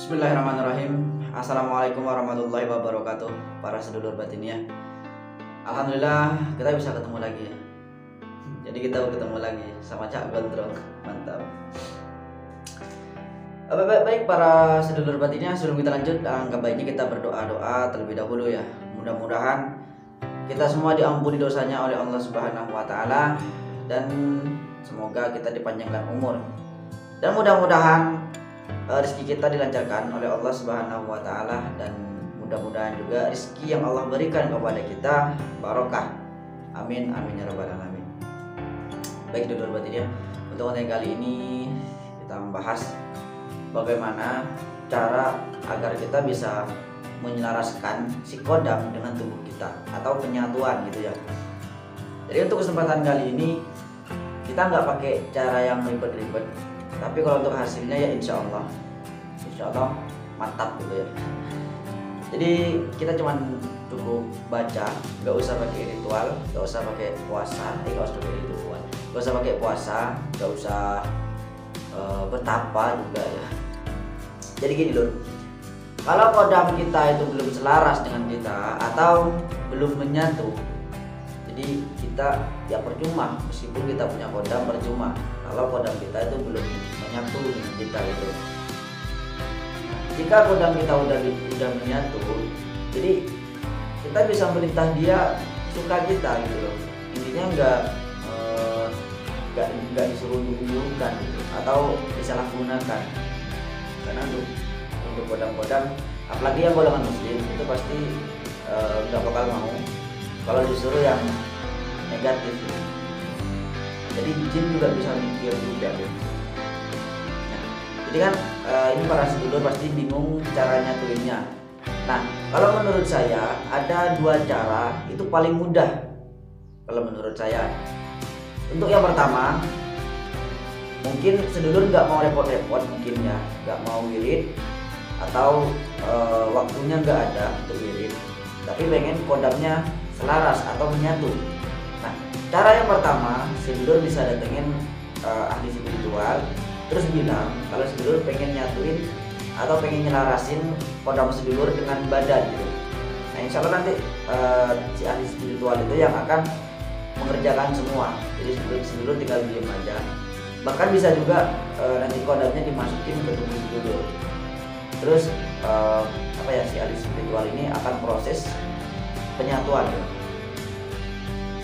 Bismillahirrahmanirrahim. Assalamualaikum warahmatullahi wabarakatuh, para sedulur batin ya. Alhamdulillah kita bisa ketemu lagi ya. Jadi kita ketemu lagi sama Cak Gondrong, mantap. Baik para sedulur batinnya, sebelum kita lanjut, angka baiknya kita berdoa terlebih dahulu ya. Mudah-mudahan kita semua diampuni dosanya oleh Allah Subhanahu wa taala, dan semoga kita dipanjangkan umur. Dan mudah-mudahan rezeki kita dilancarkan oleh Allah Subhanahu wa taala, dan mudah-mudahan juga rezeki yang Allah berikan kepada kita barokah. Amin amin ya rabbal alamin. Baik dulur batin ya, untuk konten kali ini kita membahas bagaimana cara agar kita bisa menyelaraskan si kodam dengan tubuh kita atau penyatuan gitu ya. Jadi untuk kesempatan kali ini kita nggak pakai cara yang ribet-ribet, tapi kalau untuk hasilnya ya insya Allah mantap gitu ya. Jadi kita cuman cukup baca, nggak usah pakai ritual, nggak usah pakai puasa, nggak usah pakai puasa, nggak usah bertapa juga ya. Jadi gini loh, kalau kodam kita itu belum selaras dengan kita atau belum menyatu, jadi kita ya percuma, meskipun kita punya kodam percuma kalau kodam kita itu belum menyatu dengan kita gitu. Jika kodam kita udah menyatu, jadi kita bisa merintah dia suka kita gitu loh. Intinya nggak disuruh dihubungkan gitu, atau disalahgunakan. Karena untuk kodam-kodam, apalagi yang golongan muslim, itu pasti nggak bakal mau kalau disuruh yang negatif gitu. Jadi jin juga bisa mikir juga gitu. Jadi kan ini para sedulur pasti bingung cara nyatuinnya. Nah, kalau menurut saya ada dua cara itu paling mudah. Kalau menurut saya, untuk yang pertama, mungkin sedulur nggak mau repot-repot, mungkin ya nggak mau wirid atau waktunya nggak ada untuk wirid, tapi pengen kodamnya selaras atau menyatu. Nah, cara yang pertama, sedulur bisa datengin ahli spiritual, terus bilang kalau sedulur pengen nyatuin atau pengen nyelarasin kodam sedulur dengan badan gitu. Nah, insya Allah nanti si ahli spiritual itu yang akan mengerjakan semua. Jadi sedulur tinggal diem aja. Bahkan bisa juga nanti kodamnya dimasukin ke tubuh sedulur. Terus si ahli spiritual ini akan proses penyatuan gitu.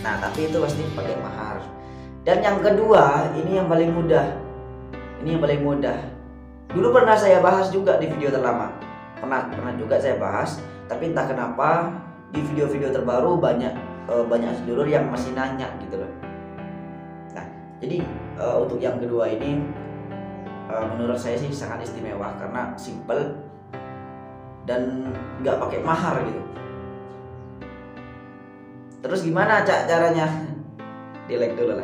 Nah, tapi itu pasti pakai mahar. Dan yang kedua, ini yang paling mudah. Dulu pernah saya bahas juga di video terlama. Pernah juga saya bahas, tapi entah kenapa di video-video terbaru banyak sedulur yang masih nanya gitu loh. Nah, jadi untuk yang kedua ini menurut saya sih sangat istimewa karena simple dan nggak pakai mahar gitu. Terus gimana caranya? Di like dulu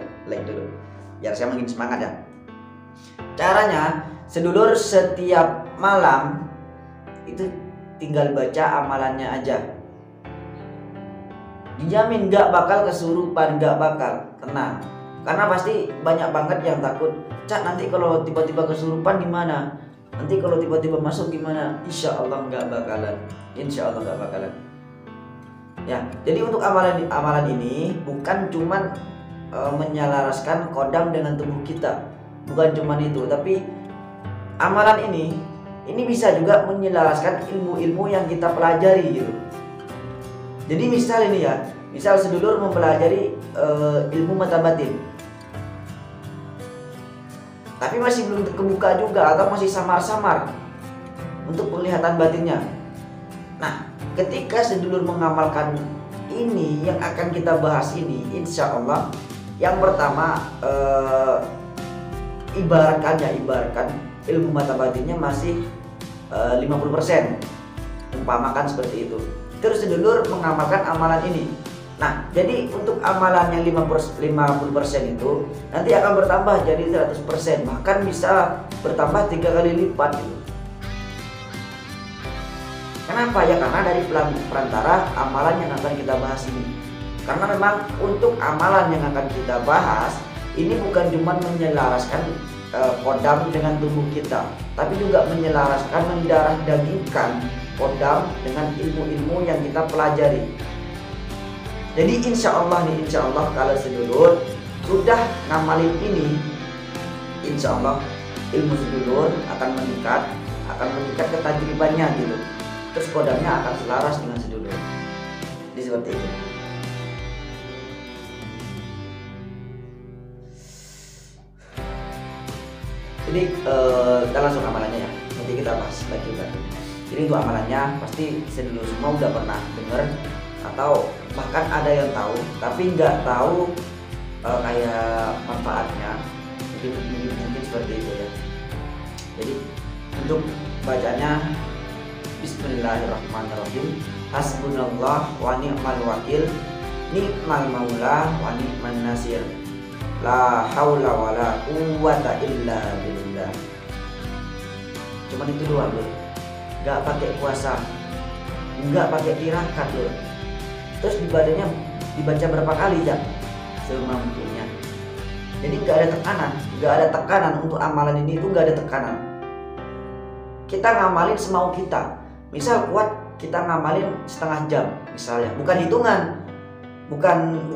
biar saya makin semangat ya. Caranya, sedulur setiap malam itu tinggal baca amalannya aja. Dijamin gak bakal kesurupan, gak bakal, tenang. Karena pasti banyak banget yang takut, Cak nanti kalau tiba-tiba kesurupan gimana? Nanti kalau tiba-tiba masuk gimana? Insya Allah gak bakalan. Ya, jadi untuk amalan ini bukan cuman menyelaraskan kodam dengan tubuh kita. Bukan cuma itu, tapi amalan ini bisa juga menyelaraskan ilmu-ilmu yang kita pelajari gitu. Jadi misal sedulur mempelajari ilmu mata batin, tapi masih belum kebuka juga atau masih samar-samar untuk penglihatan batinnya. Nah, ketika sedulur mengamalkan ini yang akan kita bahas ini, insya Allah yang pertama ibaratkan ilmu mata batinnya masih 50%, umpamakan seperti itu. Terus sedulur mengamalkan amalan ini. Nah, jadi untuk amalan yang 50% itu nanti akan bertambah jadi 100%, bahkan bisa bertambah 3 kali lipat gitu. Kenapa ya? Karena dari perantara amalan yang akan kita bahas ini. Karena memang untuk amalan yang akan kita bahas ini bukan cuma menyelaraskan kodam dengan tubuh kita, tapi juga menyelaraskan, mendarah dagingkan kodam dengan ilmu-ilmu yang kita pelajari. Jadi insya Allah kalau sedulur sudah ngamalin ini, insya Allah ilmu sedulur akan meningkat ketajribannya gitu. Terus kodamnya akan selaras dengan sedulur. Jadi seperti itu. Jadi kita langsung amalannya ya. Nanti kita bahas bagi-bagi. Jadi untuk amalannya pasti sedulur semua udah pernah dengar atau bahkan ada yang tahu, tapi nggak tahu kayak manfaatnya. Mungkin seperti itu ya. Jadi untuk bacanya Bismillahirrahmanirrahim. Hasbunallah wa ni'mal wakil, ni'mal maula wa ni'man nasir. La haula wala quwwata illa billah. Cuman itu doang loh. Enggak pakai puasa, enggak pakai tirakat loh. Terus dibaca berapa kali ya? Semampunya. Jadi enggak ada tekanan untuk amalan ini, itu enggak ada tekanan. Kita ngamalin semau kita. Misal kuat kita ngamalin setengah jam misalnya, bukan hitungan. Bukan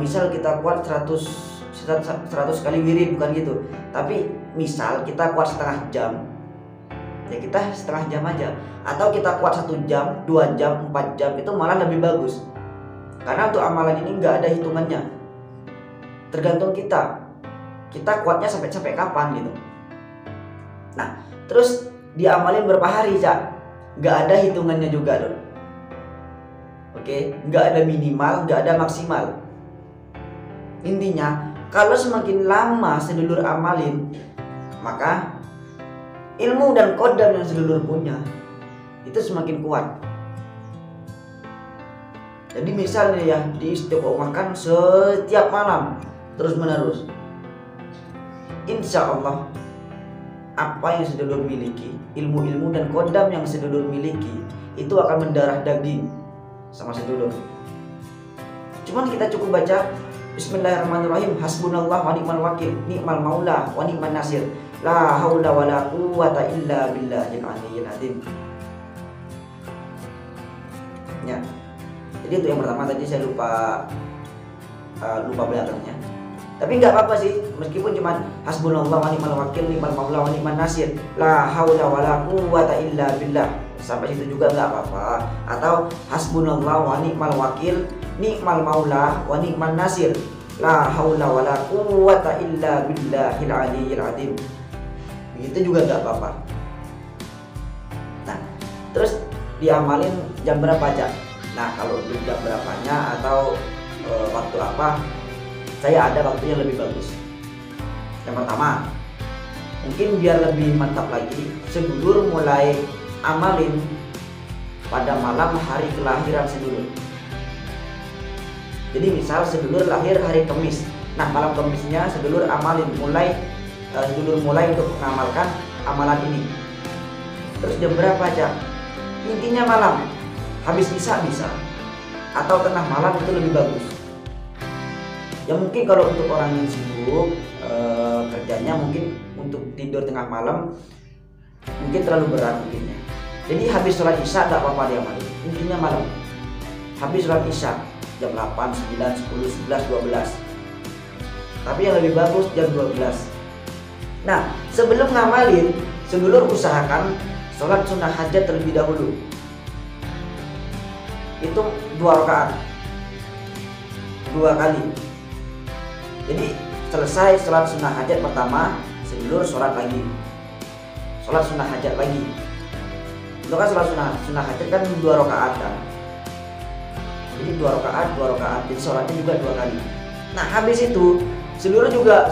misal kita kuat 100 kali wirid, bukan gitu. Tapi misal kita kuat setengah jam, ya kita setengah jam aja. Atau kita kuat 1 jam, 2 jam, 4 jam, itu malah lebih bagus. Karena untuk amalan ini nggak ada hitungannya. Tergantung kita kuatnya sampai kapan gitu. Nah, terus diamalin berapa hari, Cak? Nggak ada hitungannya juga loh. Oke, nggak ada minimal, nggak ada maksimal. Intinya kalau semakin lama sedulur amalin, maka ilmu dan kodam yang sedulur punya itu semakin kuat. Jadi misalnya ya, diistiqomahkan setiap malam terus menerus, insya Allah apa yang sedulur miliki, ilmu-ilmu dan kodam yang sedulur miliki itu akan mendarah daging sama sedulur. Cuman kita cukup baca Bismillahirrahmanirrahim. Hasbunallah wa ni'mal wakil, ni'mal maula wa ni'man nasir. La haula wala quwwata illa billahil aliyyil azim. Ya. Jadi itu yang pertama, tadi saya lupa belakangnya. Tapi nggak apa-apa sih, meskipun cuman hasbunallah wa ni'mal wakil, ni'mal maula wa ni'man nasir. La haula wala quwwata illa billah. Sampai situ juga nggak apa-apa. Atau hasbunallah wa ni'mal wakil, ni'mal maula wa ni'man nasir. La haula wala quwwata illa billahil aliyyil azim. Begitu juga nggak apa-apa. Nah, terus diamalin jam berapa aja? Nah, kalau untuk jam berapanya atau waktu apa, saya ada waktunya lebih bagus. Yang pertama, mungkin biar lebih mantap lagi, sedulur mulai amalin pada malam hari kelahiran sedulur. Jadi misal sedulur lahir hari Kamis, nah malam Kamisnya sedulur amalin, sedulur mulai untuk mengamalkan amalan ini. Terus jam berapa aja? Intinya malam, habis bisa, atau tengah malam itu lebih bagus. Ya mungkin kalau untuk orang yang sibuk kerjanya mungkin untuk tidur tengah malam mungkin terlalu berat mungkinnya. Jadi habis sholat isya gak apa-apa dia malam. Intinya malam. Habis sholat isya jam 8, 9, 10, 11, 12. Tapi yang lebih bagus jam 12. Nah, sebelum ngamalin, sedulur usahakan sholat sunnah hajat terlebih dahulu. Itu 2 rakaat, 2 kali. Jadi selesai sholat sunnah hajat pertama, sedulur sholat lagi, sholat sunnah hajat lagi. Itu kan sholat sunnah hajat kan 2 rakaat kan. Jadi 2 rakaat, jadi sholatnya juga 2 kali. Nah habis itu sedulur juga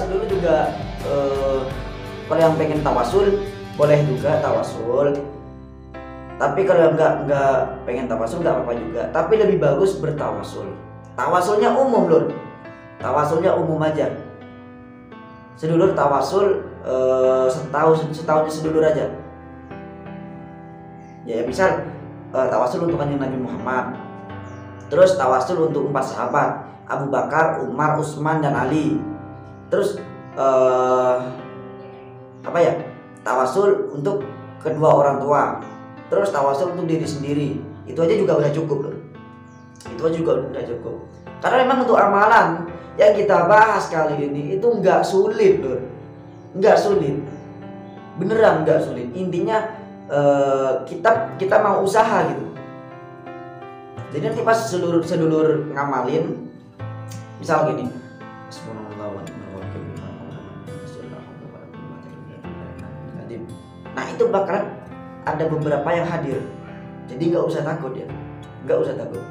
kalau yang pengen tawasul boleh juga tawasul. Tapi kalau yang nggak pengen tawasul nggak apa-apa juga. Tapi lebih bagus bertawasul. Tawasulnya umum lur. Tawasulnya umum aja. Sedulur tawasul setahunnya sedulur aja. Ya misal tawasul untuk kanjeng Nabi Muhammad. Terus tawasul untuk 4 sahabat, Abu Bakar, Umar, Utsman dan Ali. Terus apa ya, tawasul untuk kedua orang tua, terus tawasul untuk diri sendiri, itu aja juga udah cukup loh. Itu aja juga udah cukup. Karena memang untuk amalan yang kita bahas kali ini itu nggak sulit loh, nggak sulit, beneran nggak sulit. Intinya kita mau usaha gitu. Jadi nanti pas sedulur ngamalin, misal gini, nah itu bakalan ada beberapa yang hadir. Jadi nggak usah takut ya, nggak usah takut.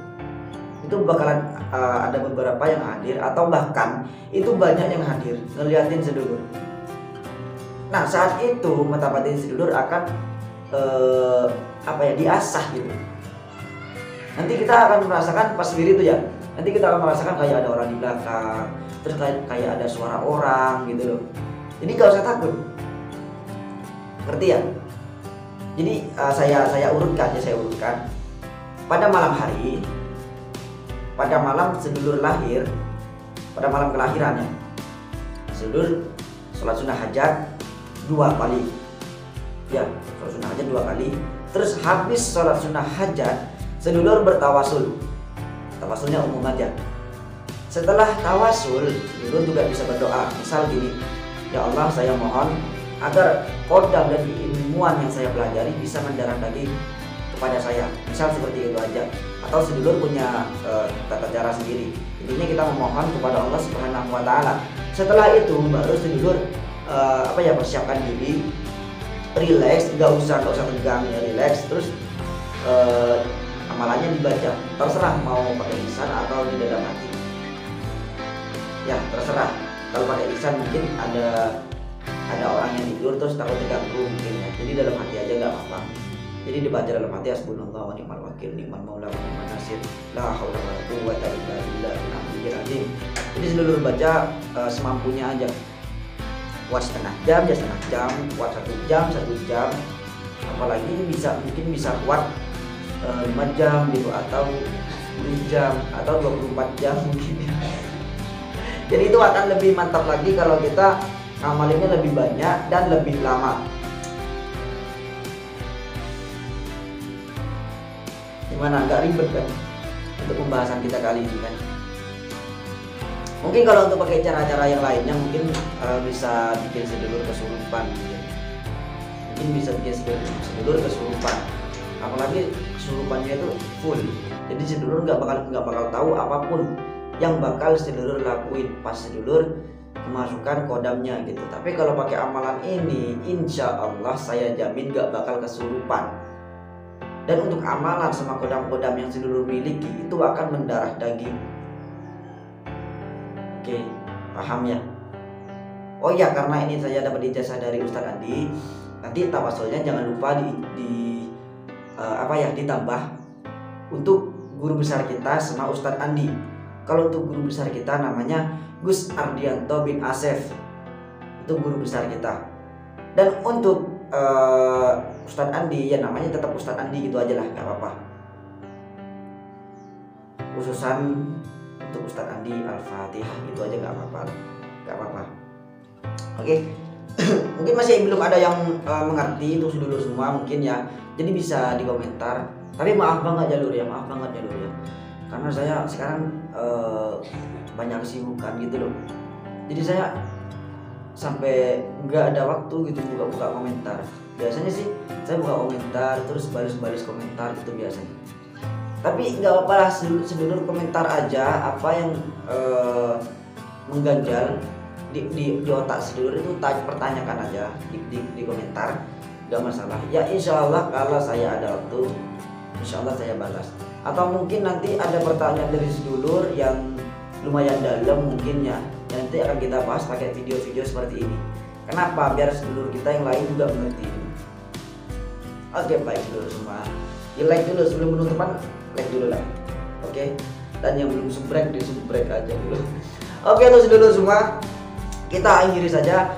Itu bakalan ada beberapa yang hadir, atau bahkan itu banyak yang hadir ngeliatin sedulur. Nah saat itu mata batin sedulur akan diasah gitu. Nanti kita akan merasakan pas sendiri tuh ya. Nanti kita akan merasakan kayak ada orang di belakang, terus kayak ada suara orang gitu loh. Jadi nggak usah takut. Ngerti ya? Jadi saya urutkan. Pada malam hari, pada malam sedulur lahir, pada malam kelahirannya, sedulur sholat sunnah hajat 2 kali. Ya, sholat sunnah hajat 2 kali. Terus habis sholat sunnah hajat, sedulur bertawasul. Tawasulnya umum aja. Setelah tawasul, sedulur juga bisa berdoa. Misal gini, ya Allah, saya mohon agar kodam dan ilmuwan yang saya pelajari bisa mendarah daging kepada saya. Misal seperti itu aja. Atau sedulur punya tata cara sendiri. Intinya kita memohon kepada Allah Subhanahu wa taala. Setelah itu baru sedulur persiapkan diri, relax, nggak usah tegang ya, relax. Terus amalannya dibaca, terserah mau pakai lisan atau di dalam hati. Ya terserah. Kalau pakai lisan mungkin ada orang yang tidur terus takut terganggu mungkin ya. Jadi dalam hati aja nggak apa-apa. Jadi dibaca dalam hati, hasbunallahu wa ni'mal wakil, ni'mal maula wa ni'man nasir, la haula wa la quwwata illa billahil azim. Jadi sedulur baca semampunya aja. Kuat setengah jam, ya setengah jam, kuat 1 jam, 1 jam. Apalagi mungkin bisa kuat 5 jam gitu, atau 10 jam, atau 24 jam mungkin. Jadi itu akan lebih mantap lagi kalau kita ngamalinnya lebih banyak dan lebih lama. Gimana, nggak ribet kan untuk pembahasan kita kali ini kan? Mungkin kalau untuk pakai cara-cara yang lainnya mungkin bisa bikin sedulur kesurupan gitu. Mungkin bisa bikin sedulur kesurupan. Apalagi kesurupannya itu full. Jadi sedulur nggak bakal tahu apapun yang bakal sedulur lakuin pas sedulur memasukkan kodamnya gitu. Tapi kalau pakai amalan ini, insya Allah saya jamin nggak bakal kesurupan. Dan untuk amalan sama kodam-kodam yang sedulur miliki itu akan mendarah daging. Oke, paham ya? Oh iya, karena ini saya dapat ijazah dari Ustadz Andi. Nanti tawasulnya jangan lupa ditambah untuk guru besar kita sama Ustadz Andi. Kalau untuk guru besar kita namanya Gus Ardianto bin Asef, itu guru besar kita. Dan untuk Ustadz Andi ya namanya tetap Ustadz Andi gitu aja lah, nggak apa-apa. Khususan untuk Ustadz Andi Al-Fatihah itu aja nggak apa-apa. Oke. Mungkin masih belum ada yang mengerti itu dulu semua mungkin ya. Jadi bisa di komentar. Tapi maaf banget jalur ya. Karena saya sekarang banyak kesibukan gitu loh. Jadi saya sampai nggak ada waktu gitu buka komentar. Biasanya sih saya buka komentar terus balas komentar gitu biasanya. Tapi nggak apa-apa lah, sedulur komentar aja apa yang mengganjal di otak sedulur itu pertanyakan aja di komentar, nggak masalah. Ya insya Allah kalau saya ada waktu, insya Allah saya balas. Atau mungkin nanti ada pertanyaan dari sedulur yang lumayan dalam mungkin ya, nanti akan kita bahas pakai video-video seperti ini. Kenapa? Biar sedulur kita yang lain juga mengerti. Oke, baik sedulur semua, di like dulu sebelum penutupan, like dulu lah. Oke, dan yang belum subrek di subrek aja dulu. Oke tuh sedulur semua, kita akhiri saja.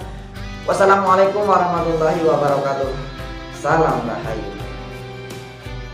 Wassalamualaikum warahmatullahi wabarakatuh. Salam rahayu.